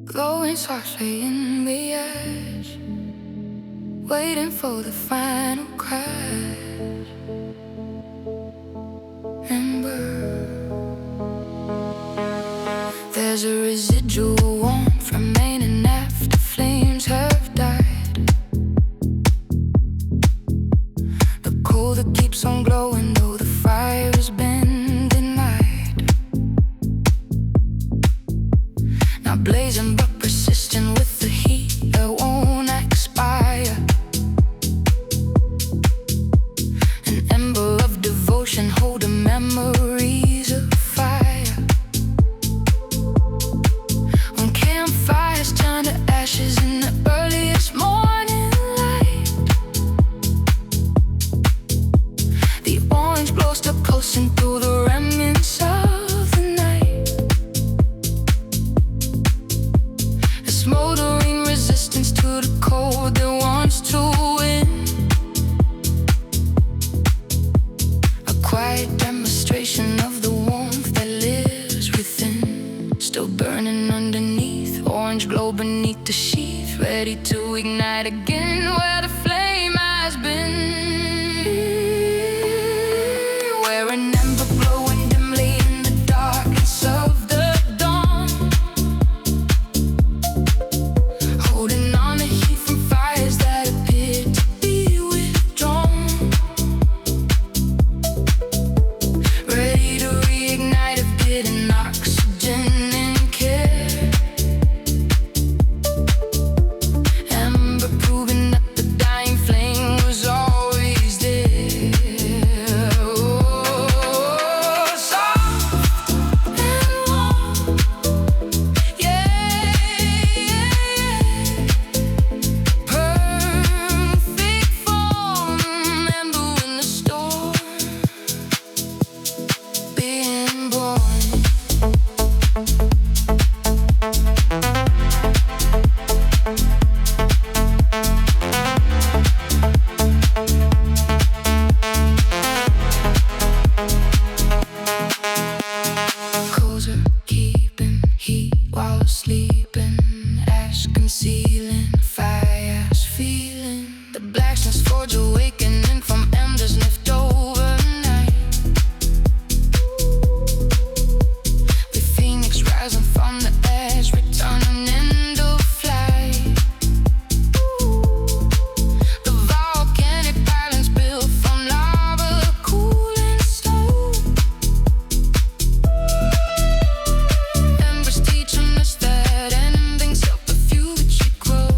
Glowing softly in the edge, waiting for the final crash. Ember, there's a residual warmth remaining after flames have died. The coal that keeps on glowing though the fire has been denied. Now blazing but persistent with the heat that won't expire. An ember of devotion holding memories of fire. On campfires turn to ashes in the earliest morning light. The orange glow still pulsing through the remnants of the night. A smoldering resistance to the cold that wants to win. A quiet demonstration of the warmth that lives within. Still burning underneath, orange glow beneath the sheath, ready to ignite again where the flame has been. Where an ember glowing dimly in the darkness of the dawn, holding on to heat from fires that appear to be withdrawn, ready to reignite a bit in oxygen and care. Ember proving that the dying flame was always there. Oh, soft and warm, yeah, perfect form. Ember in the storm, being born. Coals are keeping heat while sleeping, ash concealing, fire ash feeling. The blacksmith's forge awakening from embers left overnight. The phoenix rising from the ash, returning into flight. The volcanic islands built from lava, cooling slow. Embers teaching us that endings help a future grow.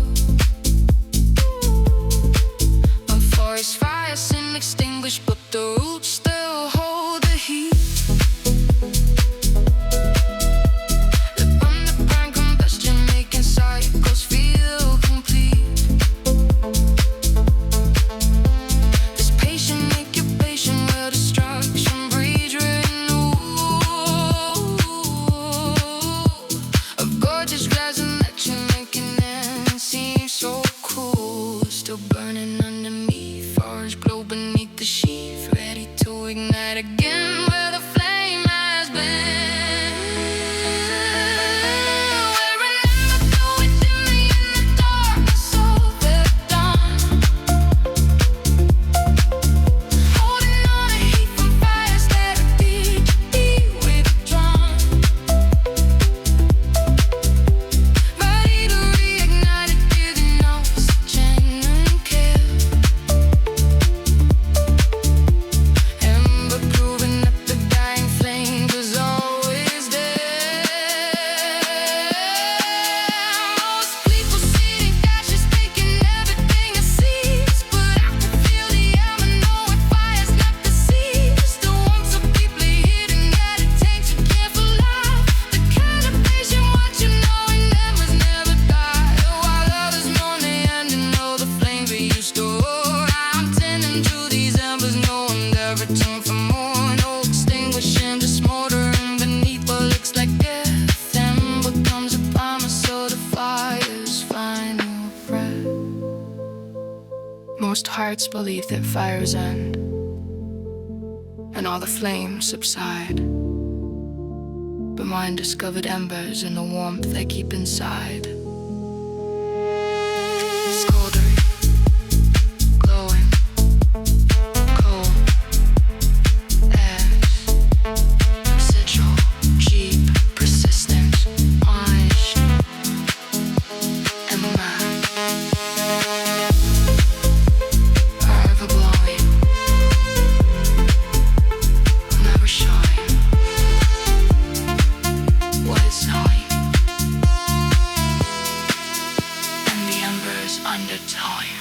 A forest fire seem extinguished, but the roots still hold the heat. The underground combustion making cycles feel complete. This patient incubation where destruction breeds renewal. A gorgeous glass electric making it seem so cool. Still burning underneath, orange glow beneath the sheath, ready to ignite again where the flame has been. Where an ember glowing dimly in the darkness of the dawn, holding on to heat from fires that appear to be withdrawn, ready to reignite it, giving oxygen and care. Ember proving that the dying flame was always there. Most people sitting ashes thinking everything is ceased, but I can feel the ember knowing fire's not deceased. The warmth so deeply hidden that it takes a careful life. The kind of patient watching knowing embers never die, while others mourn the ending of the flames we used to hold. I'm tending to these embers knowing they'll return for more. No extinguishing, just smoldering beneath what looks like death. Ember comes upon us so the fire's final breath. Most hearts believe that fires end and all the flames subside, but mind discovered embers in the warmth they keep inside. Smoldering, glowing, cold, ash, residual, cheap, persistent, polished, Ember, forever blowing, will never shine. What is knowing? And the embers under time.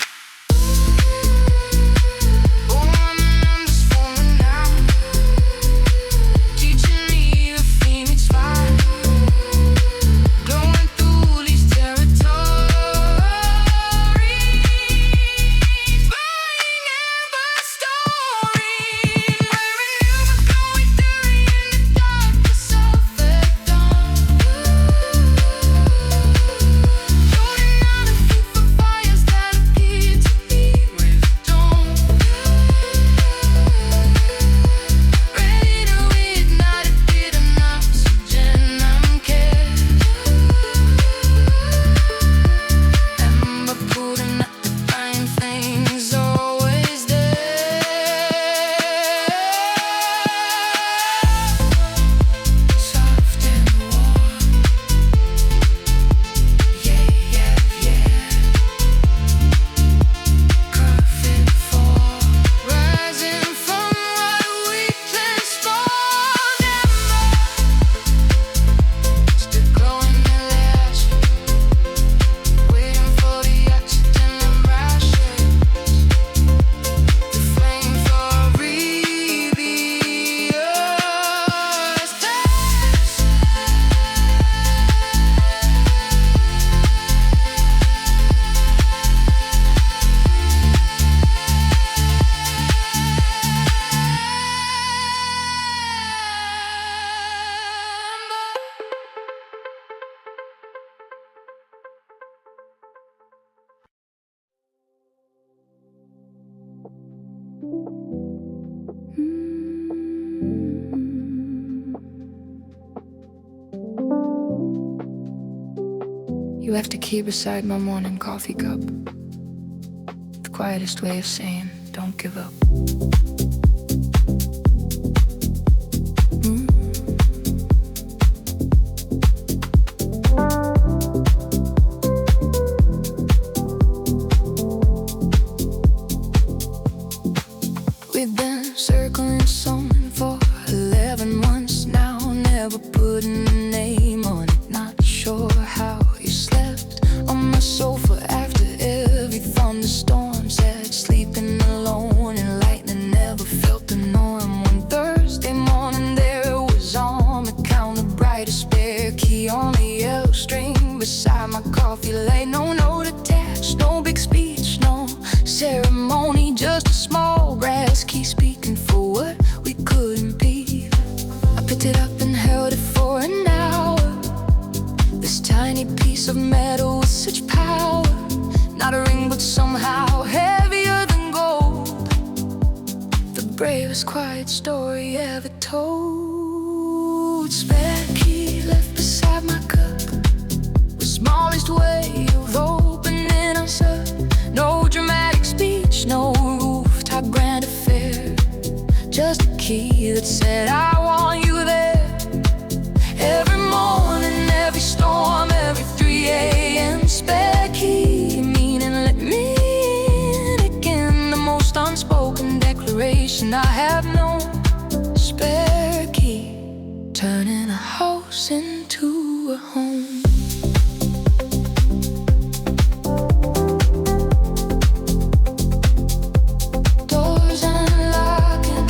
You have to keep beside my morning coffee cup, the quietest way of saying, don't give up. We've been circling something for 11 months now, never putting a name on it, not sure how you slept on my sofa after every thunderstorm, said sleeping alone and lightning never felt the norm. One Thursday morning there was on the counter, brightest spare key on the yellow string beside my coffee late. No note attached, no big speech, no ceremony, just a small brass key speaking for what we couldn't be. I picked it up and held it for an hour. This tiny piece of metal with such power, not a ring but somehow heavier than gold. The bravest quiet story ever told. Spare key left beside my cup, the smallest way of opening us up. No dramatic speech, no rooftop grand affair, just a key that said I want you there. Every morning, every storm, every 3 a.m. Spare key, meaning let me in again. The most unspoken declaration I have known. Spare key, turning a house into a home. Doors unlocking,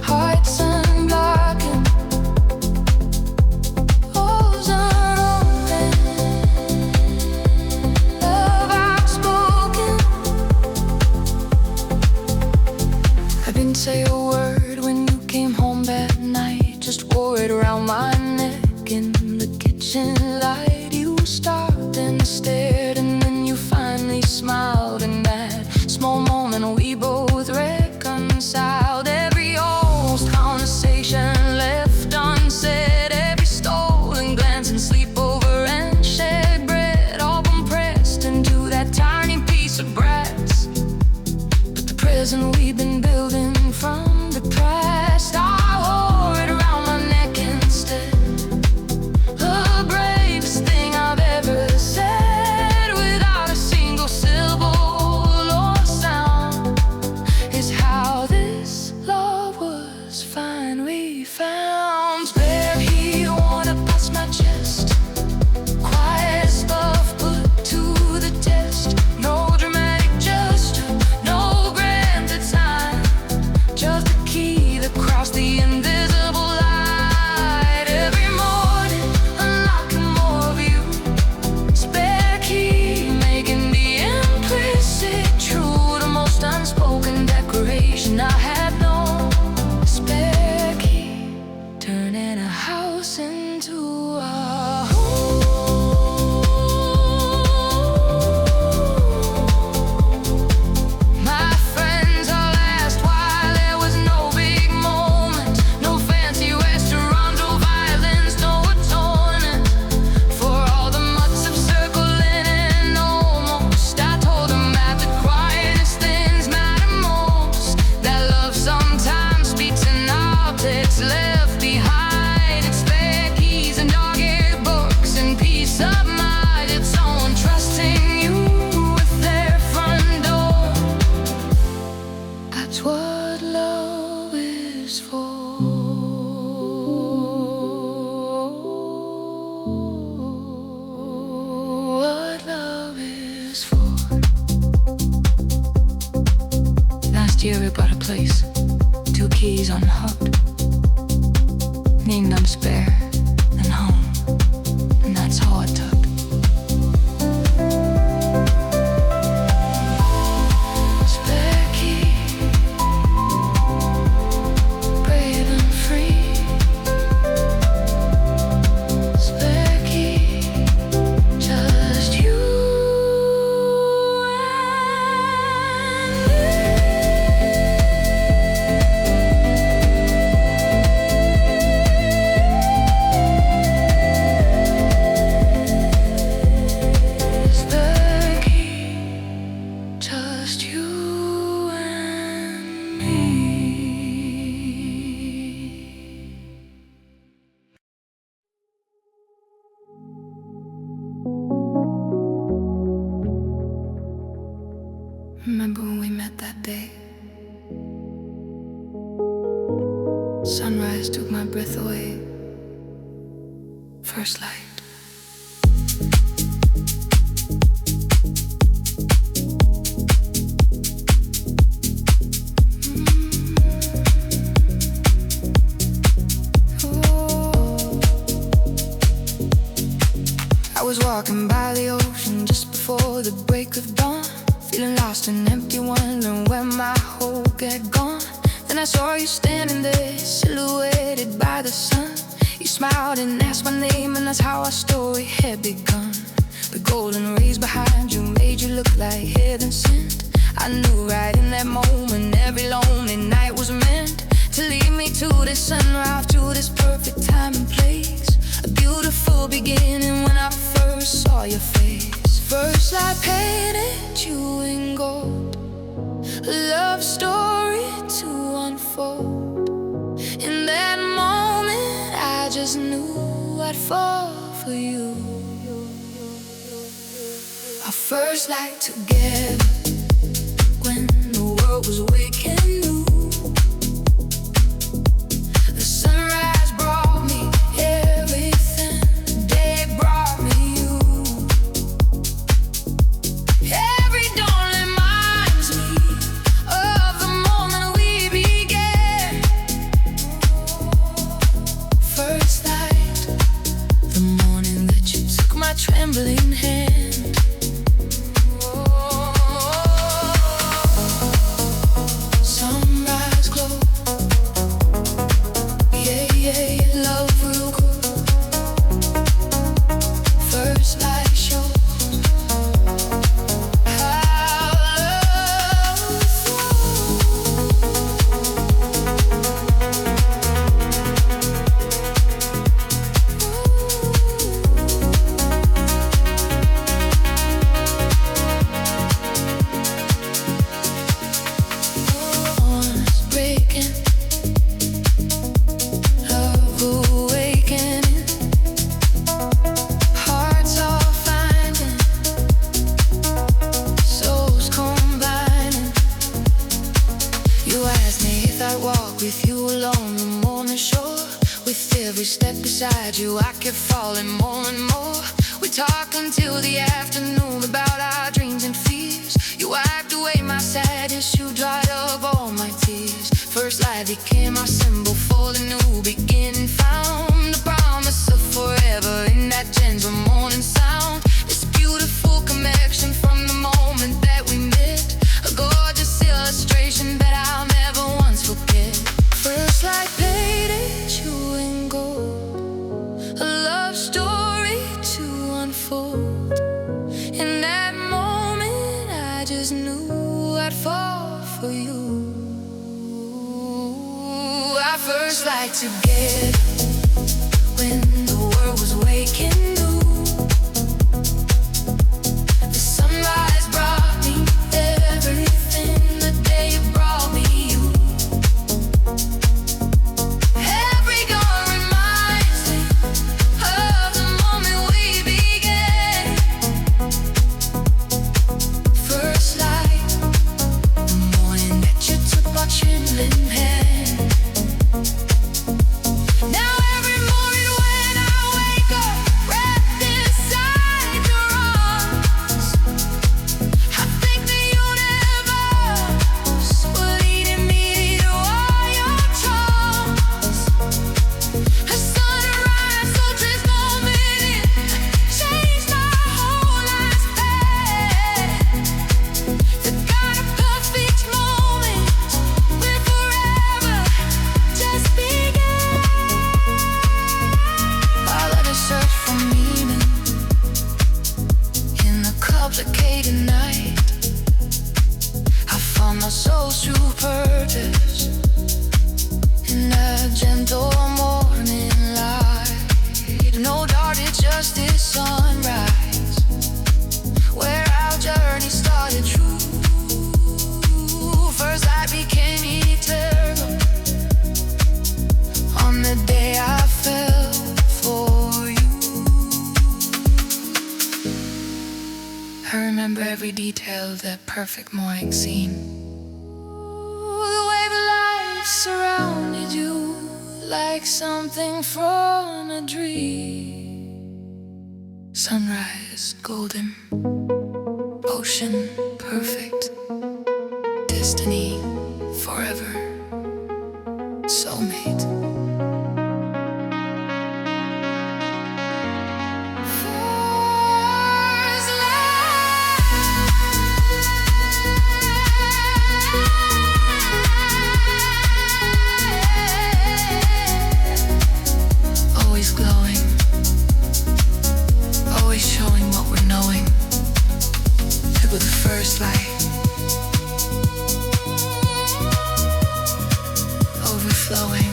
hearts unblocking, walls unopened, love outspoken. I didn't say a word when you came home that night, just wore it around my neck in the kitchen light. You stopped and stared, and then you finally smiled. In that small moment we both reconciled. Every old conversation left undone. that day. Sunrise took my breath away. First light. I was walking by the ocean just before the break of dawn, feeling lost and empty, wondering where my hope had gone. Then I saw you standing there, silhouetted by the sun. You smiled and asked my name, and that's how our story had begun. The golden rays behind you made you look like heaven sent. I knew right in that moment every lonely night was meant to lead me to this sunrise, to this perfect time and place. A beautiful beginning when I first saw your face. First I painted you in gold, a love story to unfold. In that moment I just knew I'd fall for you. Our first light together, when the world was waking new. The sunrise brought me everything, the day brought me you. Every dawn reminds me of the moment we began. First light, the morning that you took my trembling hand. With you along the morning shore, with every step beside you I kept falling more and more. We talked until the afternoon about our dreams and fears. You wiped away my sadness, you dried up all my tears. First light became our symbol for the new beginning. Found the promise of forever in that gentle morning sound. This beautiful connection from the moment that we met, a gorgeous illustration that I'll never once forget. First light painted you in gold, a love story to unfold. In that moment I just knew I'd fall for you. Our first light together, when the world was waking new. The sunrise brought me everything, the day it brought me you. Every dawn reminds me of the moment we began. First light, the morning that you took my trembling hand. Now every morning when I wake up, wrapped inside your arms, I thank the universe for leading me to all your charms. A sunrise so transformative, changed my whole life's path. The kind of perfect moment where forever just began. While others search for meaning in the complicated night, I found my soul's true purpose in that gentle morning light. No darkness, just this sunrise, where our journey started true. First light became eternal on the day I fell for you. I remember every detail of that perfect morning scene. like something from a dream. Sunrise, golden, ocean, perfect, destiny, forever, soulmate. Always glowing, always showing what we're knowing. Took with the first light, overflowing.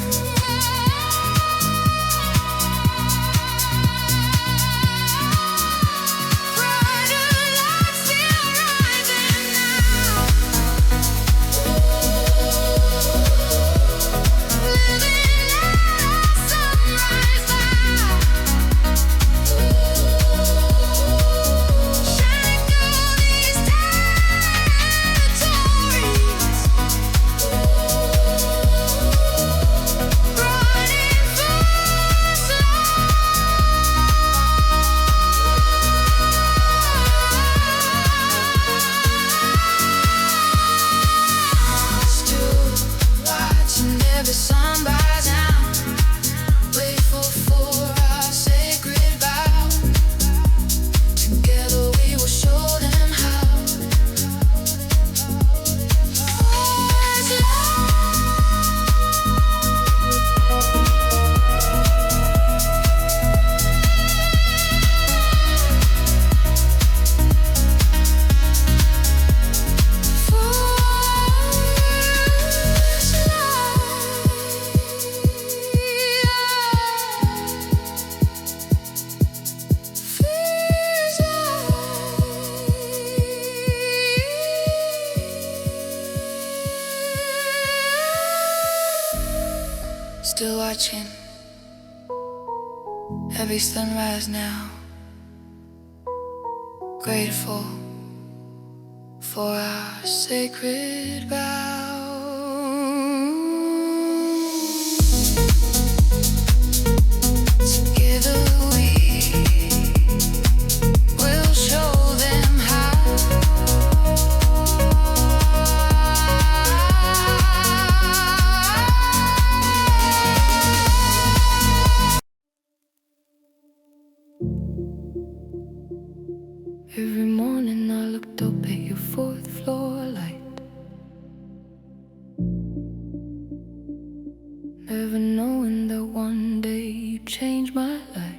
Still watching every sunrise now. Grateful for our sacred vow. Together we will show them how. Every morning I looked up at your fourth floor light, never knowing that one day you'd change my life.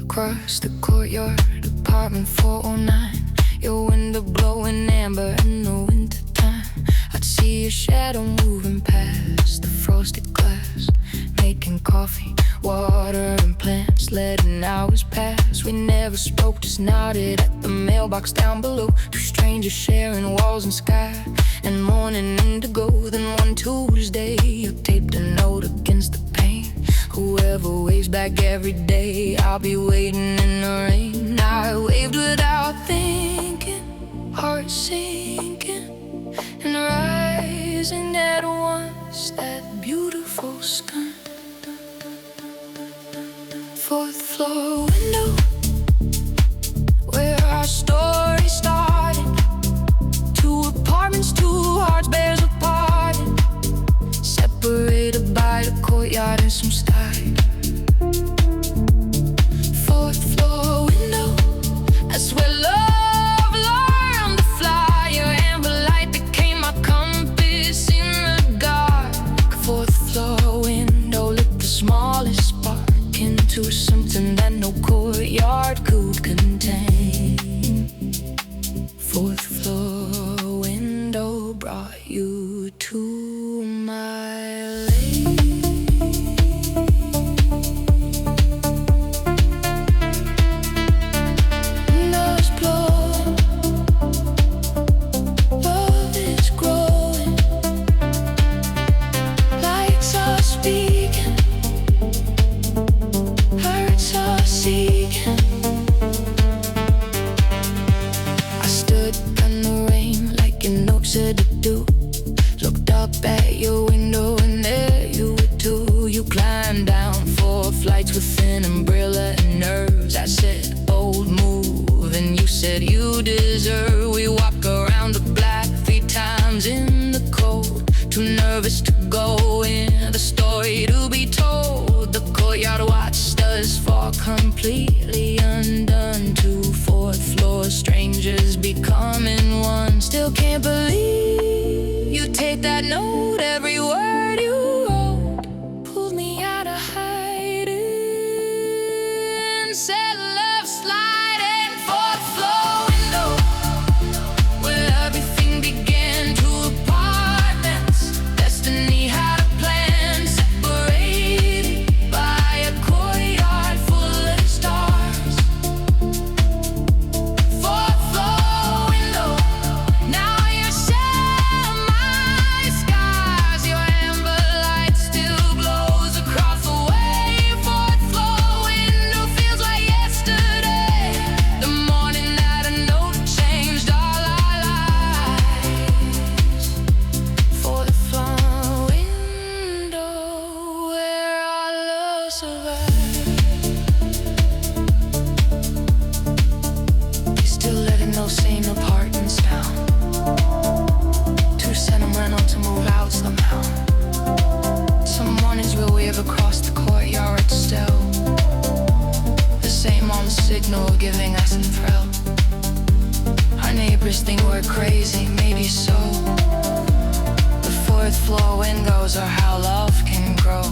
Across the courtyard, apartment 409, your window glowing amber in the winter time. I'd see your shadow moving past the frosted glass, making coffee, water and plants, letting hours pass. We never spoke, just nodded at the mailbox down below. Two strangers sharing walls and sky and morning indigo. Then one Tuesday you taped a note against the pane. Whoever waves back every day, I'll be waiting in the rain. I waved without thinking, heart sinking and rising at once. That beautiful sky, fourth floor window, where our story started. Two apartments, two hearts bears apart, separated by the courtyard and some sky. Fourth floor window, that's where love learned to fly. Your amber light became my compass in the dark. Fourth floor window lit the smallest spark into something that no courtyard could contain. Fourth floor window brought you to my lake. Windows blowing, love is growing, lights are flights with an umbrella and nerves. I said, bold move, and you said you deserve. We walk around the block 3 times in the cold, too nervous to go in, the story to be told. The courtyard watched us fall completely undone. 2 4th floor strangers becoming one. Still can't believe you take that note, every word you wrote pulled me out of hiding. Said love sliding 4th floor window, where everything began. 2 apartments, destiny had a plan, separated by a courtyard full of stars. 4th floor window, now you're sharing my scars. Your amber light still glows across the way. 4th floor window feels like yesterday, the morning that a note changed all our lives. 4th floor window, where our love survived. You still live in those same apartments now, too sentimental to move out somehow. Some mornings we'll wave across the courtyard still, the same on the signal giving us a thrill. Our neighbors think we're crazy, maybe so. The 4th floor windows are how love can grow,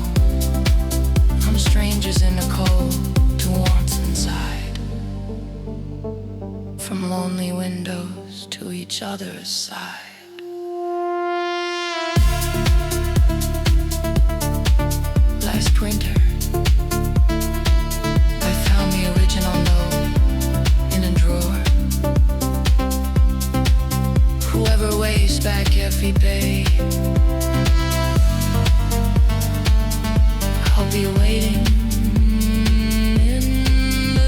from strangers in the cold to warmth inside, from lonely windows to each other's side. Last winter, I found the original note in a drawer. Whoever waves back every day, I'll be waiting in the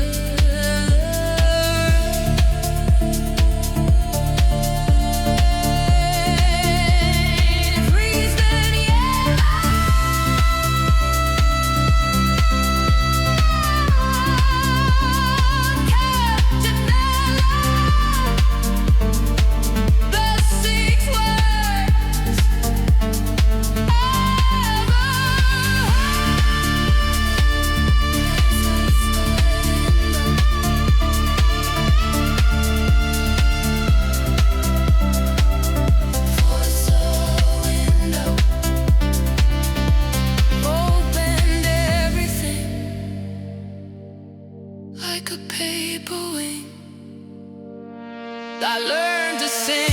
rain. Freeze the yellow, captain the the 6 words opened everything like a paper wing. I learned to sing.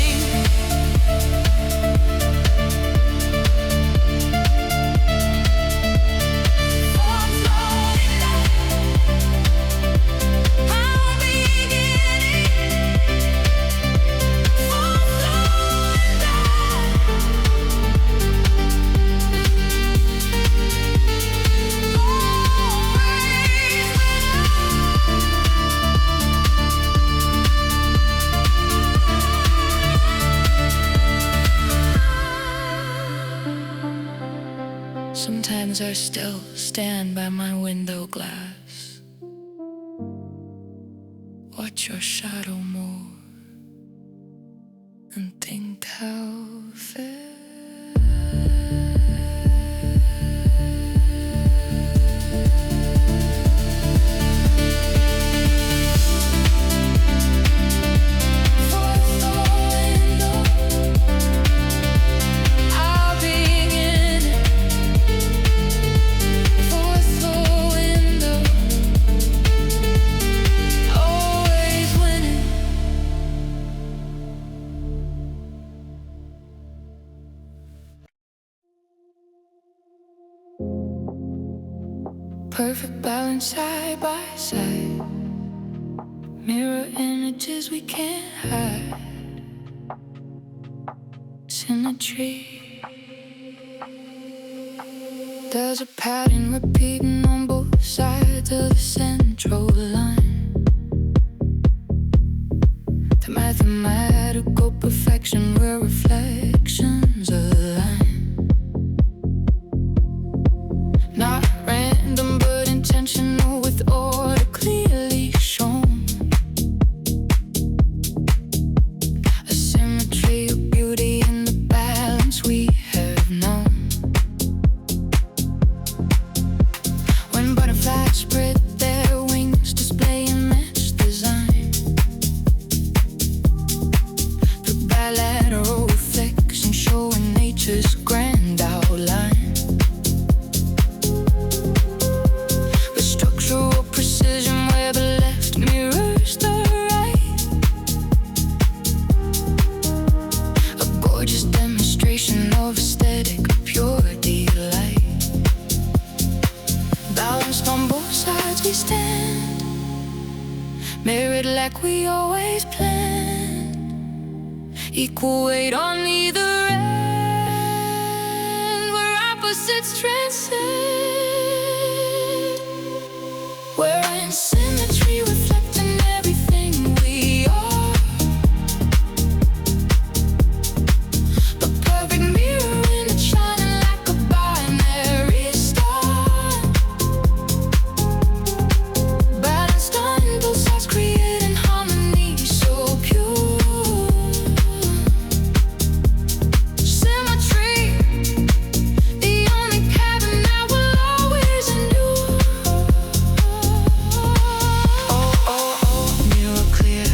Sometimes I still stand by my window glass, watch your shadow move, and think how fair. Perfect balance side by side, mirror images we can't hide. Symmetry, there's a pattern repeating on both sides of the central line. The mathematical perfection where reflections align. Not random but intentional. spread their wings, display and match design. The bilateral reflection showing nature's grand outline. With structural precision where the left mirrors the right. A gorgeous demonstration of aesthetic pure delight. Balanced on both sides we stand, mirrored like we always planned. Equal weight on either end, where opposites transcend. We're in symmetry, reflecting everything we are. The perfect mirror in it, shining like a binary star. Balanced on both sides, creating harmony so pure. Symmetry, the only pattern that will always endure. Oh, oh, oh, mirror clear.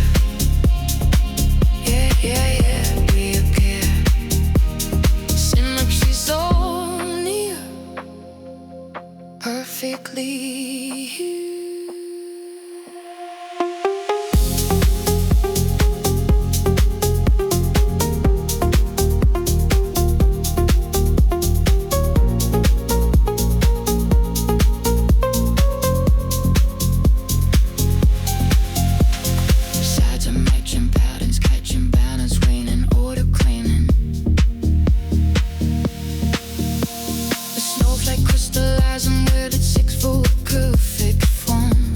Yeah, yeah, yeah, we appear. Symmetry so near, perfectly here. Sides are matching patterns, catching balance, waning, order claiming. The snowflake crystallizing with its 6-foot perfect form.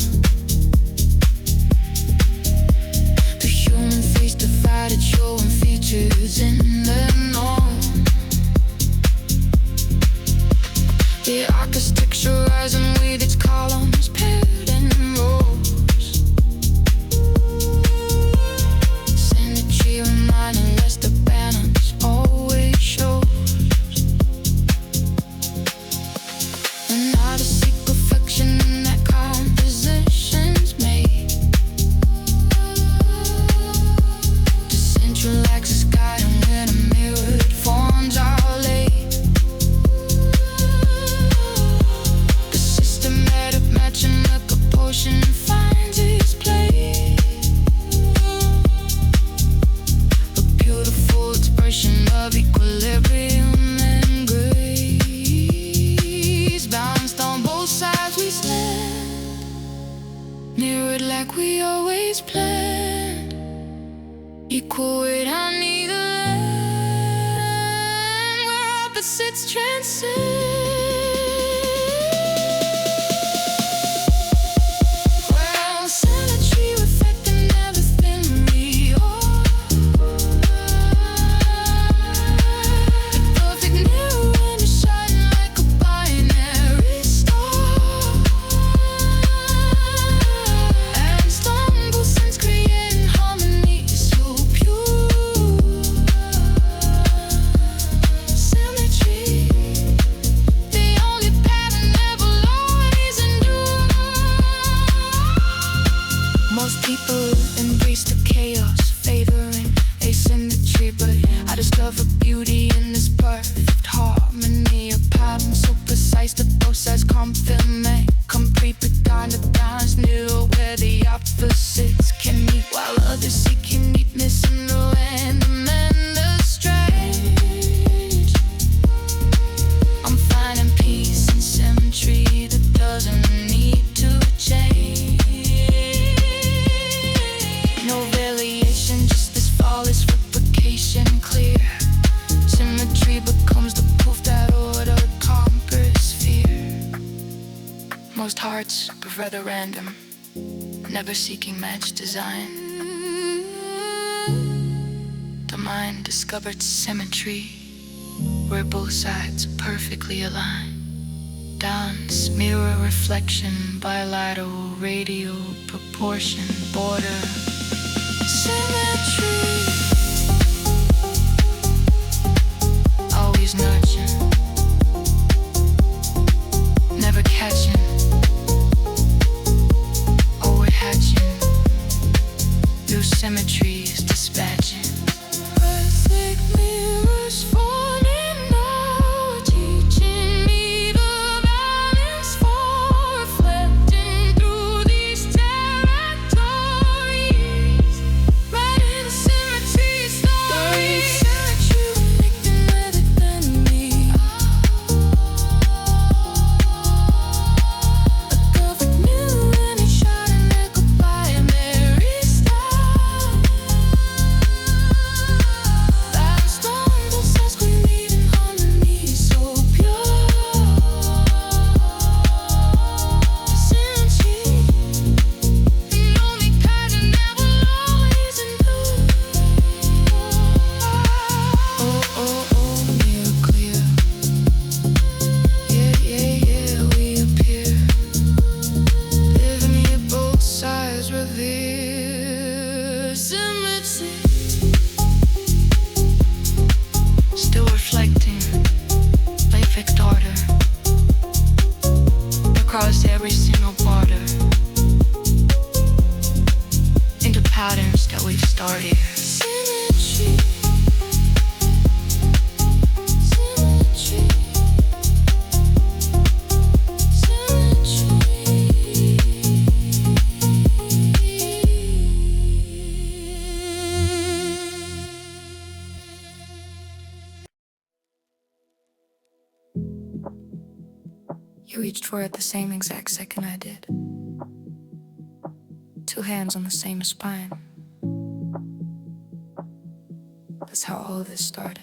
The human face divided, showing features in the norm. The architecture rising with its columns paired in rows. Symmetry reminding us the balance always shows. And not a seek perfection in that composition's made. The central axis guiding when the mirrored forms are laid. The systematic matching the proportion finds its place. A beautiful expression of equilibrium and grace. Balanced on both sides we stand, mirrored like we always planned. Equal weight on either end, where opposites transcend. Well, symmetry reflecting everything we are. The perfect mirror and it's shining like a binary star. And stumble sense creating harmony so pure. Symmetry, the only pattern that will always endure. Most people embrace the chaos, favoring asymmetry, but I discover beauty in this perfect harmony. A pattern so precise that both sides complement, complete but kind of balance, near where the opposites can meet, while others seek uniqueness in the random and the strange. I'm finding peace in symmetry that doesn't need to change. No variation, just this flawless replication, clear. Symmetry becomes the proof that order conquers fear. Most hearts prefer the random, never seeking match design. The mind discovered symmetry, where both sides perfectly align. Dance, mirror reflection, bilateral, radial, proportion, border. Symmetry, always nudging, never catching. emotional border into patterns that we've started. Symmetry. You reached for it the same exact second I did. Two hands on the same spine. That's how all of this started.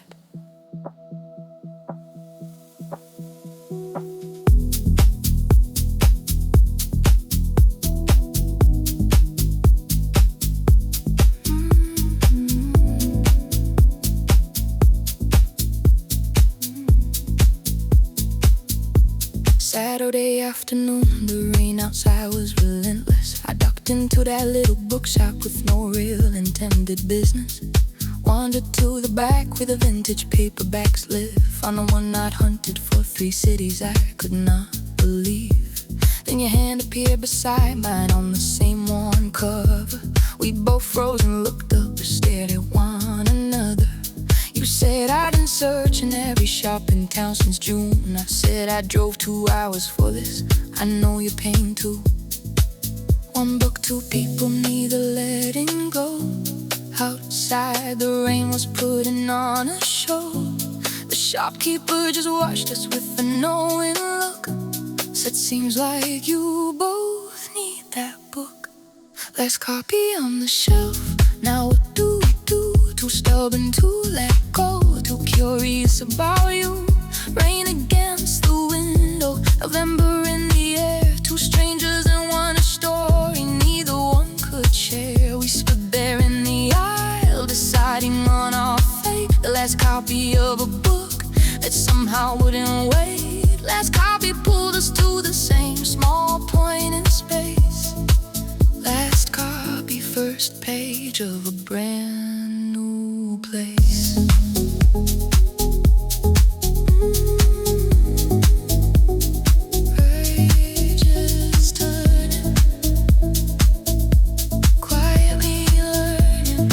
Saturday afternoon, the rain outside was relentless. I ducked into that little bookshop with no real intended business. Wandered to the back where the vintage paperbacks live. Found the one I'd hunted for 3 cities I could not believe. Then your hand appeared beside mine on the same worn cover. We both froze and looked up and stared at one another. You said I'd been searching every shop in town since June. I said I drove 2 hours for this. I know your pain too. One book, 2 people, neither letting go. Outside the rain was putting on a show. The shopkeeper just watched us with a knowing look. Said seems like you both need that book. Last copy on the shelf. Now what do we do? Too stubborn to let go, too curious about you. Rain against the window, November in the air. 2 strangers and one a story neither one could share. We stood there in the aisle, deciding on our fate. The last copy of a book that somehow wouldn't wait. Last copy pulled us to the same small point in space. Last copy, first page of a brand new place. Pages turning, quietly learning,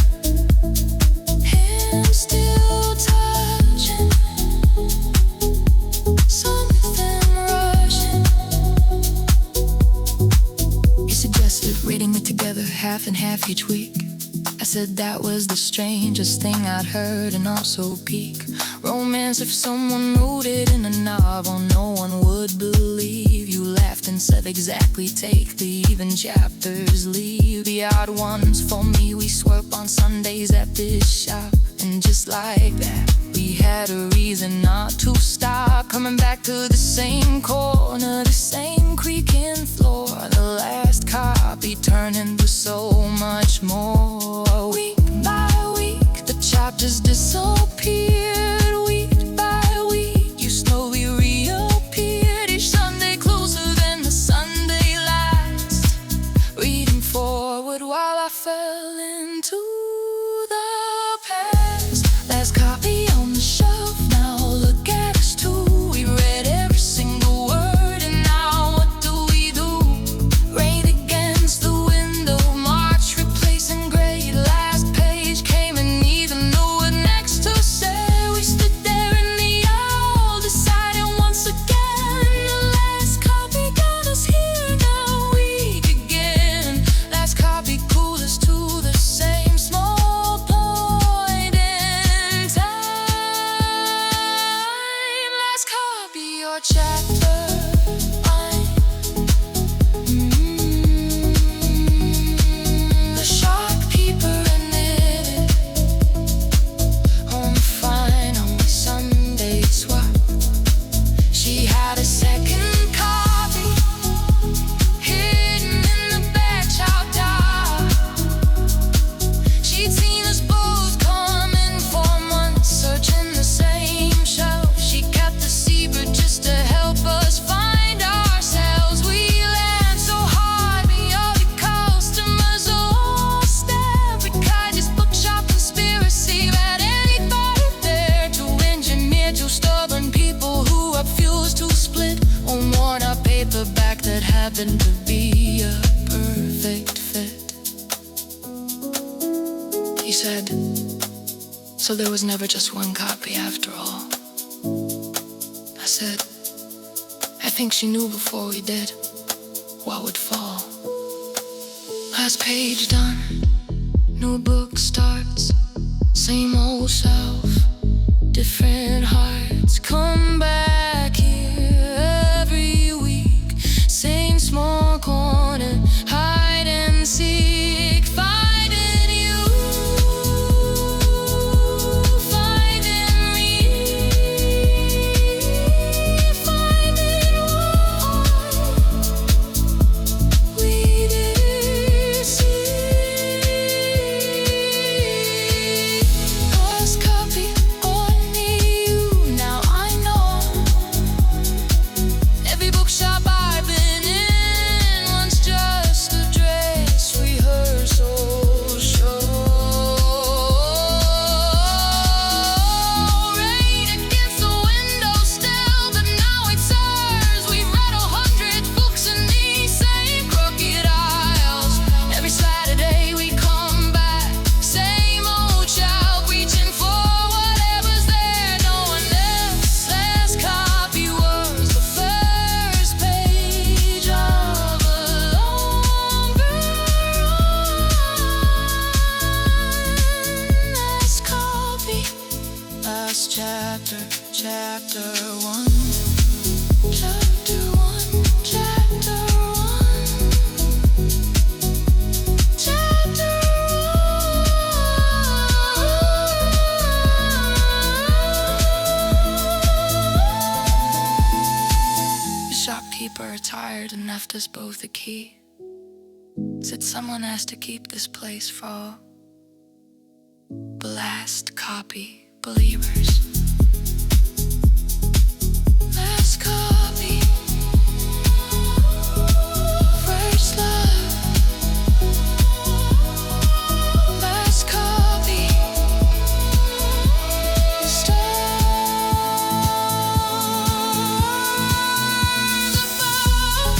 hands still touching, something rushing. You suggested reading it together, half and half each week. I said that was the strangest thing I'd heard, and also peak romance. If someone wrote it in a novel, no one would believe. You laughed and said exactly, take the even chapters, leave the odd ones for me. We swerve on Sundays at this shop, and just like that, we had a reason not to stop. Coming back to the same corner, the same creaking floor. The last copy turned into so much more. Week by week, the chapters disappeared. Week by week, you slowly reappeared. Each Sunday closer than the Sunday last. Reading forward while I fell into the past. Last copy on the shelf, now look at us two. We read every single word, and now what do we do? Rain against the window, March replacing gray. Last page came and even knew what next to say. We stood there in the aisle, deciding once again. The last copy got us here, now weak again. Last copy pulled us to the be a perfect fit. He said, so there was never just one copy after all. I said, I think she knew before we did what would fall. Last page done, new book starts, same old self, different hearts. Come back here every week, same small corner, hide and seek, finding you, finding me, finding what we didn't see. Last copy, only you, now I know. Every bookshop I've been in, once just a dress rehearsal show. Rain against the window still, but now it's ours. We've read 100 books in these same crooked aisles. Every Saturday we come back, same old child, reaching for whatever's there. No one else. Last copy was the first page of a longer run. Last copy, last chapter, chapter one, chapter one, chapter one, chapter one. The shopkeeper retired and left us both a key. Said someone has to keep this place for the last copy believers. Last copy, first love. Last copy, stars above.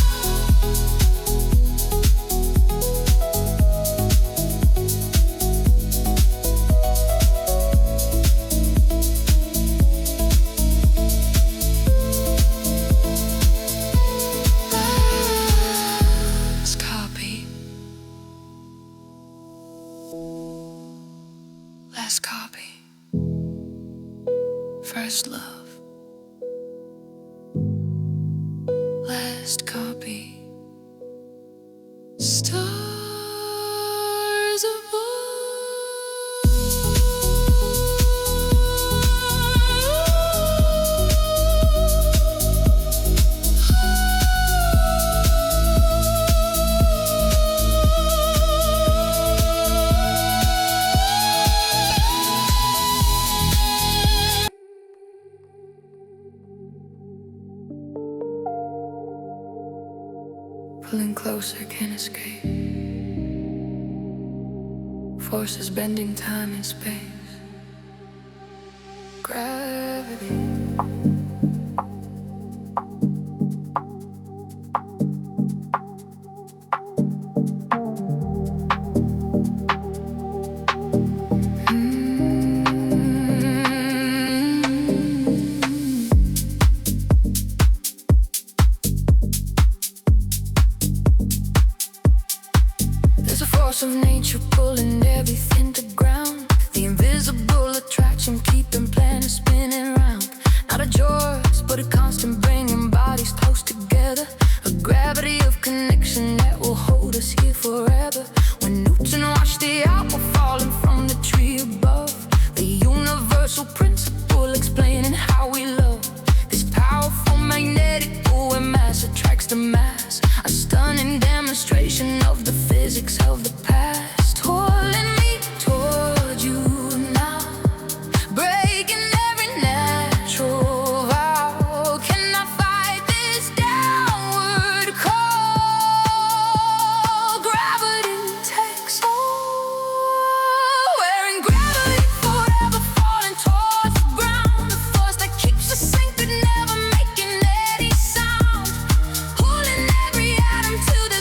Last copy. Last copy. First love. Last copy. Stars pulling closer, can't escape. Forces bending time and space. Gravity. There's a force of nature pulling everything to ground. The invisible attraction keeping planets spinning round. Not a choice, but a constant bringing bodies close together. A gravity of connection that will hold us here forever. When Newton watched the apple falling from the tree above, the universal principle explaining how we love. This powerful magnetic pull where mass attracts to mass. A stunning demonstration of the physics of the past. Pulling me toward you now, breaking every natural vow. Can I fight this downward call? Gravity takes all. We're in gravity forever, falling towards the ground. The force that keeps us anchored, never making any sound. Pulling every atom to the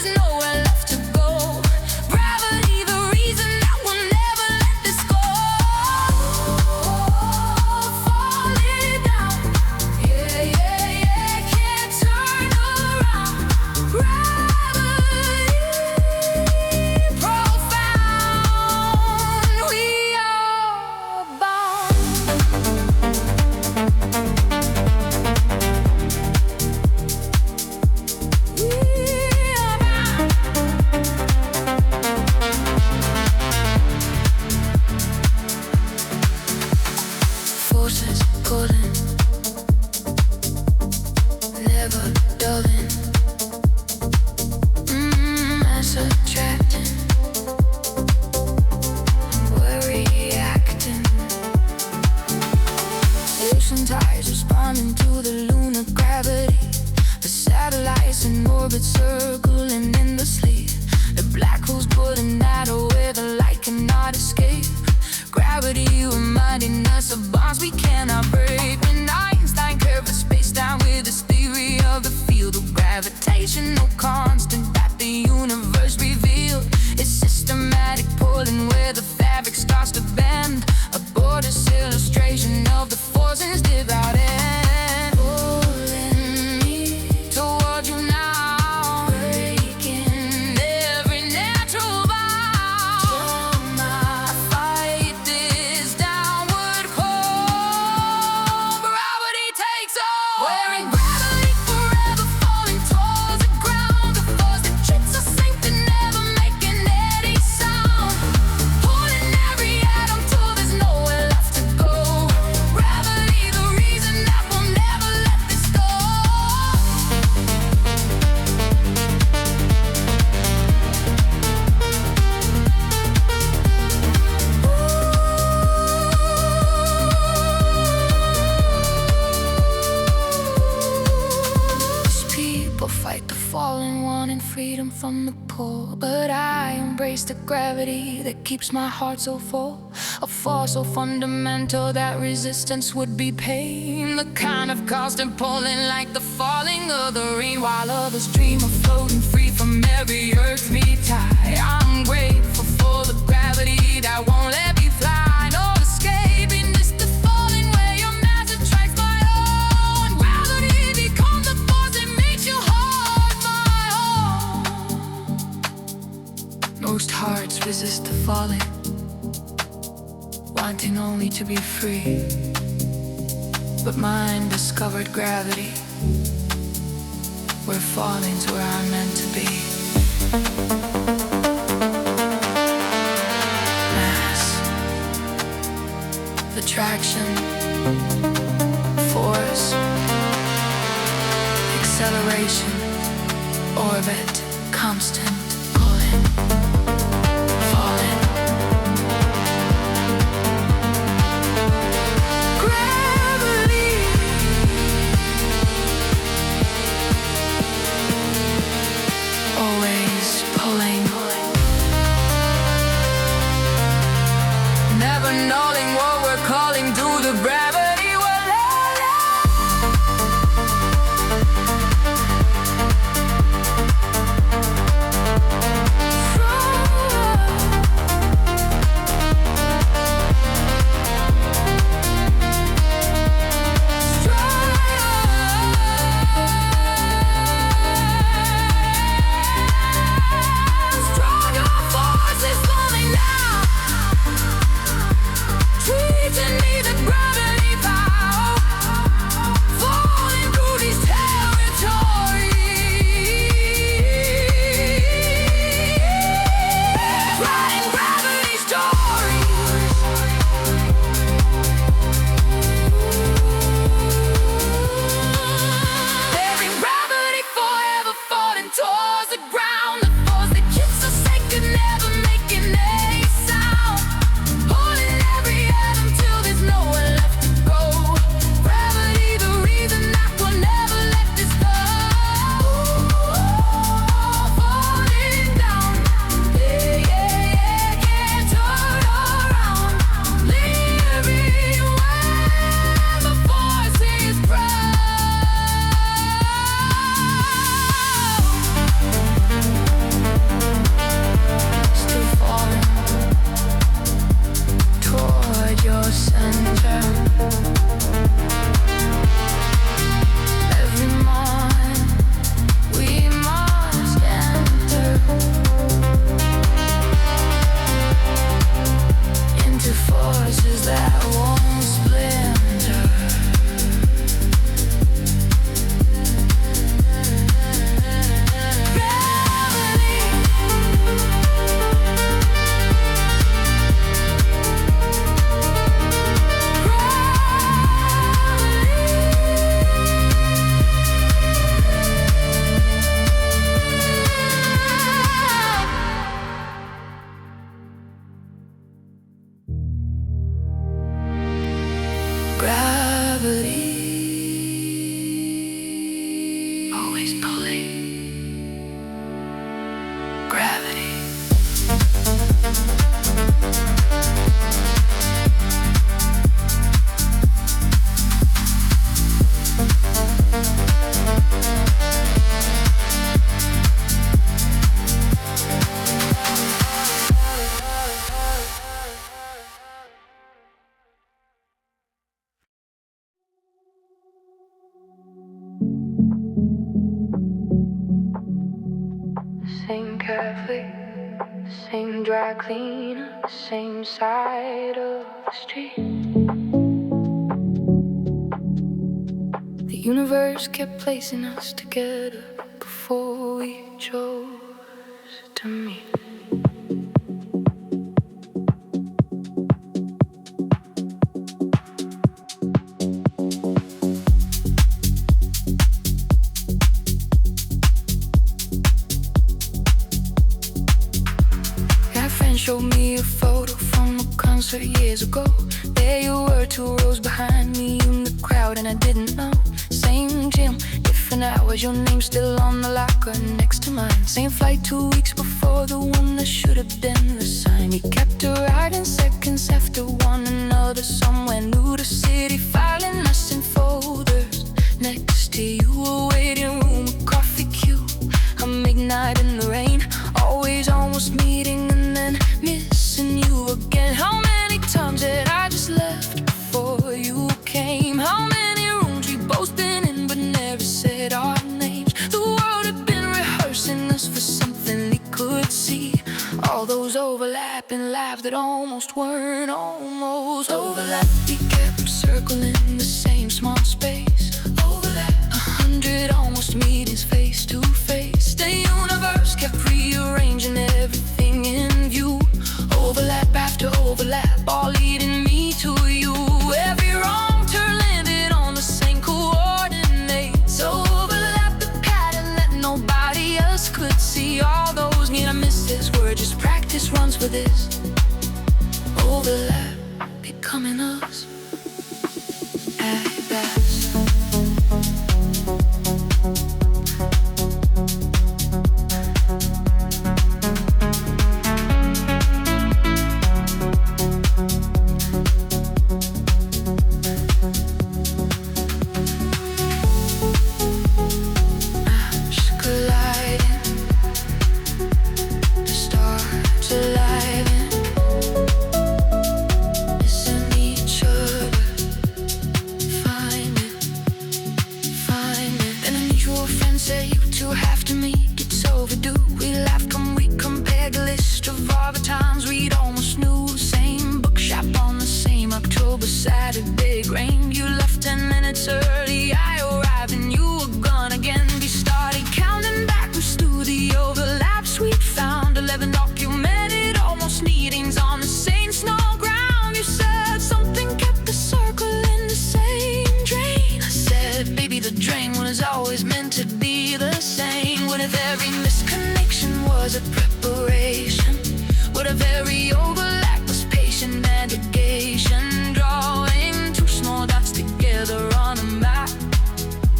freedom from the pull, but I embrace the gravity that keeps my heart so full. A force so fundamental that resistance would be pain. The kind of constant pulling like the falling of the rain, while others dream of floating free from every earthly tie. I'm grateful for the gravity that won't let me fly. No escaping this, the falling where your mass attracts my own. Gravity becomes the force that makes you hold my own. Most hearts resist the falling, wanting only to be free, but mine discovered gravity, where falling's where I'm meant to be. Mass, attraction, force, acceleration, orbit, constant pulling, falling. Never knowing what we're calling to the gravity we're same cafe, the same dry cleaner, the same side of the street. The universe kept placing us together before we chose to meet. Showed me a photo from a concert years ago. There you were, 2 rows behind me in the crowd, and I didn't know. Same gym, different for now. Is your name still on the locker next to mine? Same flight 2 weeks before, the one that should have been the sign. We kept a riding seconds after one another, somewhere new to city, filing us in folders. Next to you, a waiting room, a coffee queue, a midnight in the rain, always almost meeting and then missing you again. How many times had I just left before you came? How many rooms we both been in but never said our names? The world had been rehearsing us for something they could see. All those overlapping lives that almost weren't almost overlap. We kept circling the same small space. Overlap 100 almost meetings face to face. The universe kept rearranging everything in view. Overlap after overlap, all leading me to you. Every wrong turn landed on the same coordinates. Overlap the pattern that nobody else could see. All those near misses were just practice runs for this. Overlap becoming us at best. Saturday rain, you left 10 minutes early. I arrived and you were gone again. We started counting backwards to the overlaps we'd found. 11 documented almost meetings on the same snow ground. You said something kept the circle in the same drain. I said, baby, the drain was always meant to be the same. What if every misconnection was a preparation? What if every overlap was patient dedication? Drawing two small dots together on a map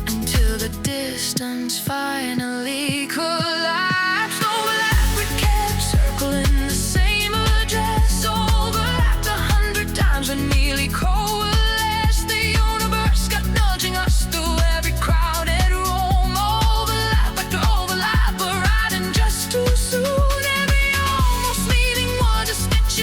until the distance finally collapsed. Overlap, we kept circling the same address. Overlapped 100 times and nearly coalesced. The universe got nudging us through every crowded room. Overlap after overlap, we're riding just too soon. Every almost meeting was a stitch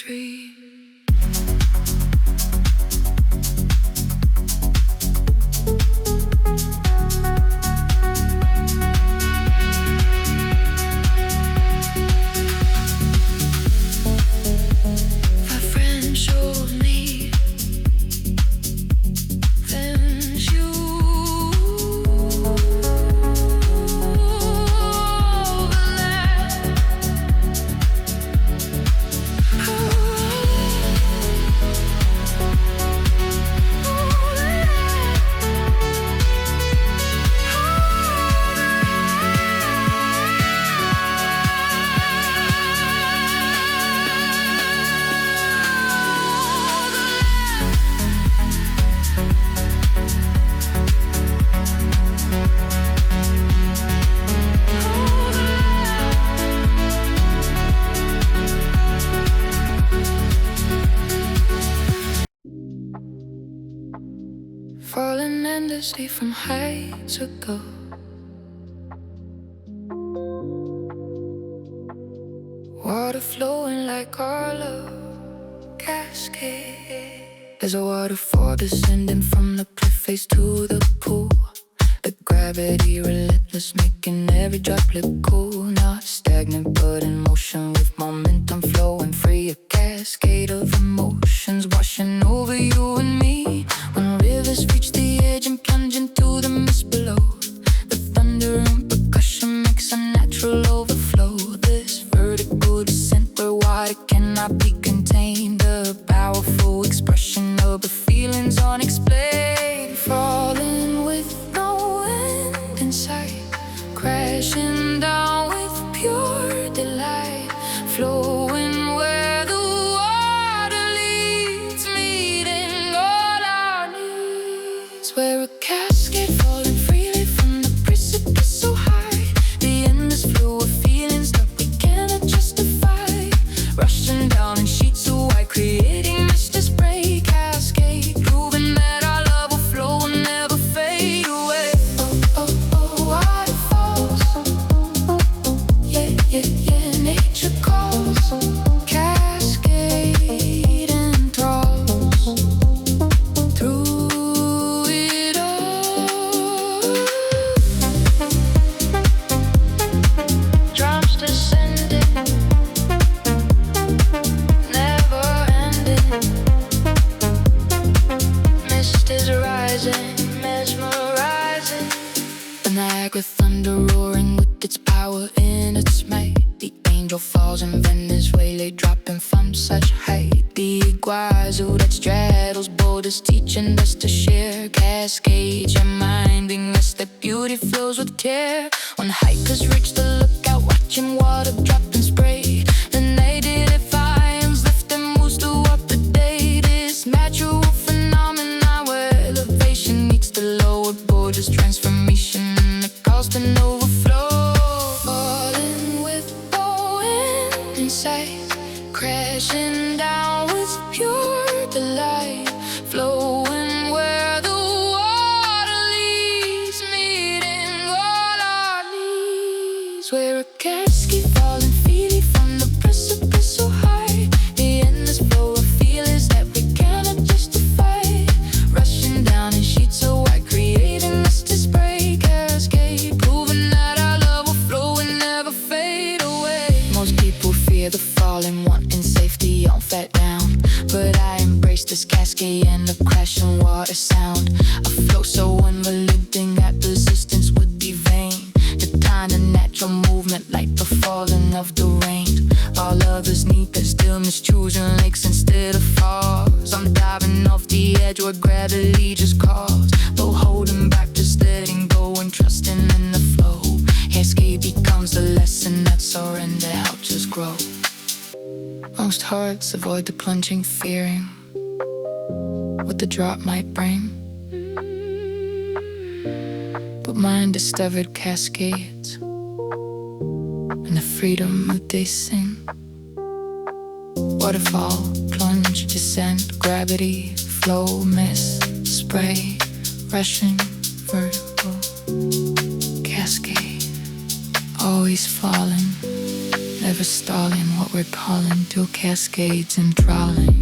Symmetry. Falling endlessly from heights ago. Water flowing like all of Cascade. There's a waterfall descending from the cliff face to the pool. The gravity relentless, making every droplet cool. Not stagnant but in motion, with momentum flowing free. A cascade of emotions washing over you and me. When rivers reach the edge and plunge into the mist below, the thunder and percussion makes a natural overflow. This vertical descent where water cannot be contained, a powerful expression of the feelings unexplained. Falling with no end in sight, crashing down with pure delight, flowing where the water leads, meeting all our needs. Where a cascade falling freely from the precipice so high, the endless flow of feelings that we cannot justify, rushing down in sheets of white, creating misty spray. Cascade, proving that our love will flow and never fade away. Oh, oh, oh, waterfalls. Yeah, yeah, yeah, nature calls. Cascade enthralls through it all. Drums descending, never ending. Mist is rising, mesmerizing. The Niagara thunder roaring with its power in its might. The angel falls in Venezuela, dropping from such height. The iguazu that straddles borders, teaching us to share. Cascades, reminding us that beauty flows with care. When hikers reach the lookout, watching water drop and spray. The native finds lifting moves throughout the day. This natural phenomenon where elevation meets the lower borders, transformation and the constant overflow. Falling with no end in sight, crashing down with pure delight, flowing where the water leads, meeting all our needs. Where a cascade falling freely from the precipice so high, the endless flow of feelings that we cannot justify, rushing down in sheets of white, creating misty spray. Cascade, proving that our love will flow and never fade away. Most people fear the falling, wanting safety on fat down, but I embrace this cascade and the crashing water sound. I flow so unrelenting that resistance would be vain. The kind of natural movement like the falling of the rain. All others need but still mischoosing lakes instead of falls. I'm diving off the edge where gravity just calls. No holding back, just letting go and trusting in the flow. Cascade becomes the lesson that surrender helps us grow. Most hearts avoid the plunging, fearing what the drop might bring, but mine discovered cascades and the freedom that they sing. Waterfall, plunge, descent, gravity, flow, mist, spray, rushing, vertical, cascade, always falling, Never stalling what we're calling through cascades and trawling.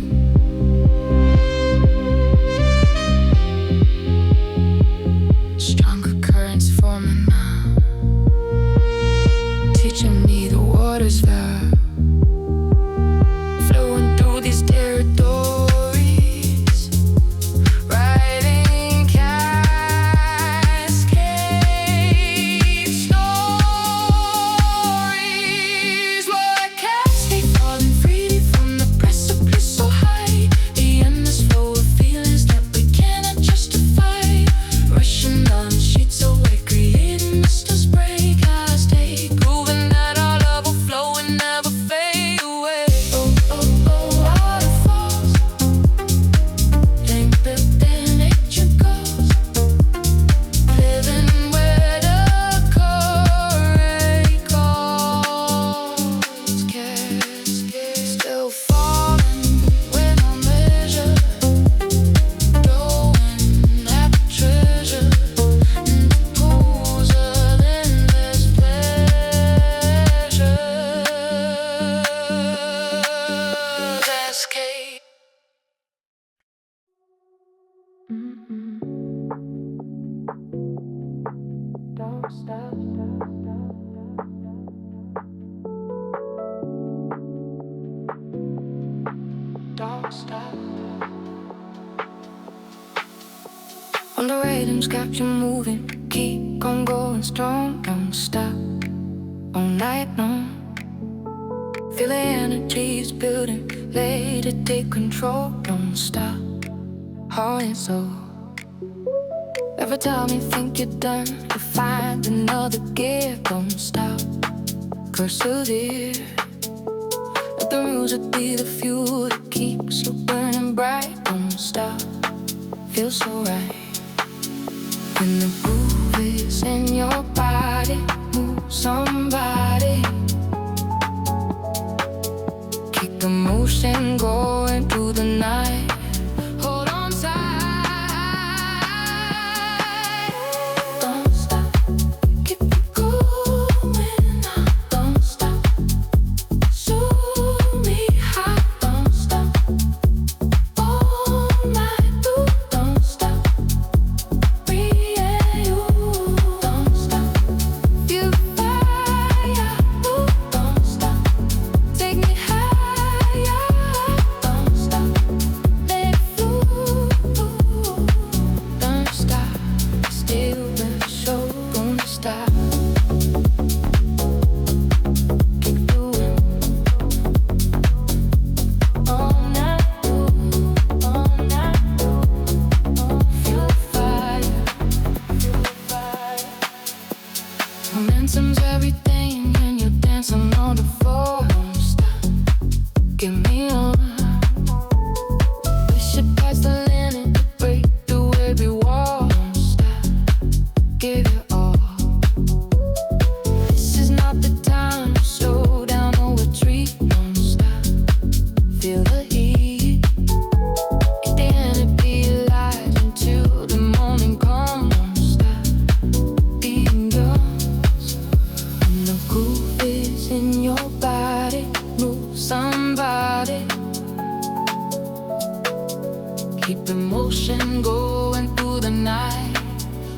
Stronger currents forming now, teaching me the water's vow, flowing through these territories, riding Cascade stories. Well, I can't stay falling free from the precipice so high, the endless flow of feelings that we cannot justify, rushing down sheets of white, creating misty spray. Cascade, proving that our love will flow and never fade away. Oh, oh, oh, waterfalls, think that their nature goes, living where the current calls. Cascade, still falling without measure, blowing at the treasure, and the pools of endless pleasure. Cascade. Don't stop. Don't stop. When the rhythm's got you moving, keep on going strong. Don't stop all night long. Feel the energy's building, let it take control. Don't stop, heart and soul. Every time you think you're done, you find another gear. Don't stop, persevere. Let the music be the fuel that keeps you burning bright. Don't stop, feels so right. When the groove is in your body, move somebody. Keep the motion going through the night. Hold on tight. Don't stop, keep it going now. Don't stop, show me how. Don't stop, all night through. Don't stop, me and you. Don't stop, feel the fire. Ooh, don't stop, take me higher. Don't stop, let it flow. Don't stop, still the show. Don't stop, keep doing all night through, all night through. Feel the fire, feel the fire. Momentum's everything when you're dancing on the floor. Don't stop, get me on. Push it past the limit, break through every wall. Don't stop, give it all. This is not the time to slow down or retreat. Don't stop, feel the heat. Get the energy alive until the morning comes. Don't stop, being yours. When the groove is in your body, move somebody. Keep the motion going through the night.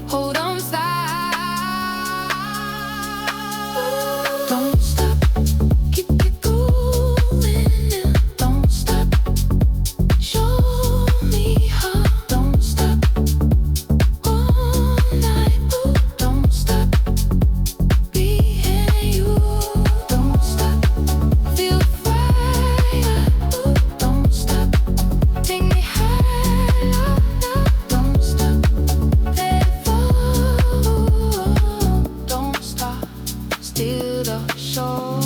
Hold on tight. Don't stop, keep it going now. Don't stop, show me how. Don't stop, all night through. Don't stop, me and you. Don't stop, feel the fire. Ooh, don't stop, take me higher now. Don't stop, let it fall. Don't stop, still the show.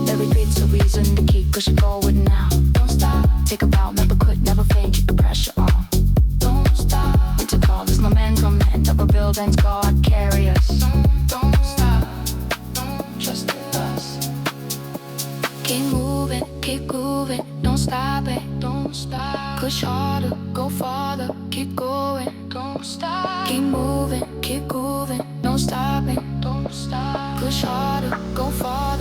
Every beat's a reason to keep pushing forward now. Don't stop, take a bow, never quit, never fade, keep the pressure on. Don't stop, winter call, there's momentum, and never build and God carry us. Don't stop, trust in us. Keep moving, keep grooving, don't stop it, don't stop. Push harder, go farther, keep going, don't stop. Keep moving, keep grooving, don't stop it, don't stop. Push harder, go farther.